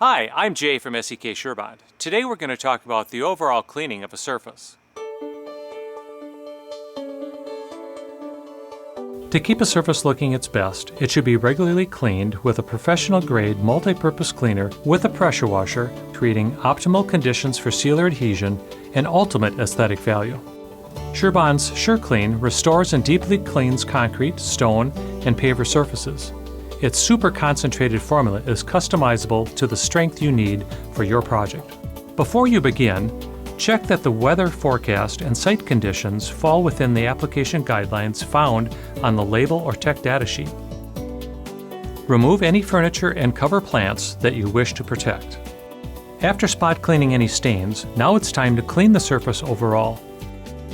Hi, I'm Jay from SEK Surebond. Today we're going to talk about the overall cleaning of a surface. To keep a surface looking its best, it should be regularly cleaned with a professional-grade multi-purpose cleaner with a pressure washer, creating optimal conditions for sealer adhesion and ultimate aesthetic value. Surebond's SureClean restores and deeply cleans concrete, stone, and paver surfaces. Its super concentrated formula is customizable to the strength you need for your project. Before you begin, check that the weather forecast and site conditions fall within the application guidelines found on the label or tech data sheet. Remove any furniture and cover plants that you wish to protect. After spot cleaning any stains, now it's time to clean the surface overall.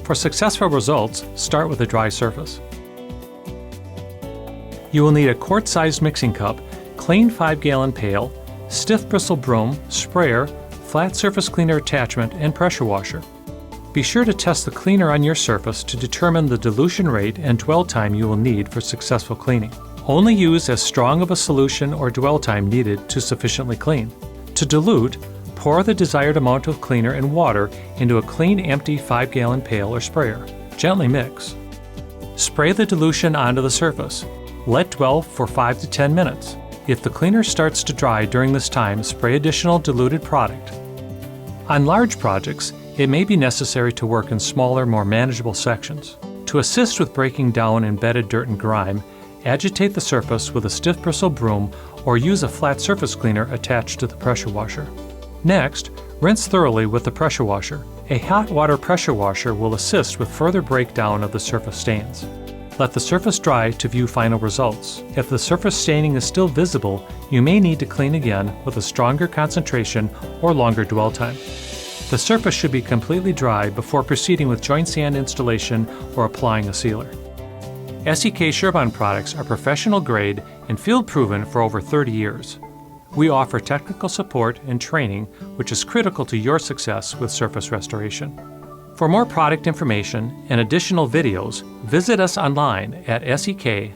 For successful results, start with a dry surface. You will need a quart-sized mixing cup, clean 5-gallon pail, stiff bristle broom, sprayer, flat surface cleaner attachment, and pressure washer. Be sure to test the cleaner on your surface to determine the dilution rate and dwell time you will need for successful cleaning. Only use as strong of a solution or dwell time needed to sufficiently clean. To dilute, pour the desired amount of cleaner and water into a clean, empty 5-gallon pail or sprayer. Gently mix. Spray the dilution onto the surface. Let dwell for 5 to 10 minutes. If the cleaner starts to dry during this time, spray additional diluted product. On large projects, it may be necessary to work in smaller, more manageable sections. To assist with breaking down embedded dirt and grime, agitate the surface with a stiff bristle broom or use a flat surface cleaner attached to the pressure washer. Next, rinse thoroughly with the pressure washer. A hot water pressure washer will assist with further breakdown of the surface stains. Let the surface dry to view final results. If the surface staining is still visible, you may need to clean again with a stronger concentration or longer dwell time. The surface should be completely dry before proceeding with joint sand installation or applying a sealer. SEK Surebond products are professional grade and field proven for over 30 years. We offer technical support and training, which is critical to your success with surface restoration. For more product information and additional videos, visit us online at sek.us.com.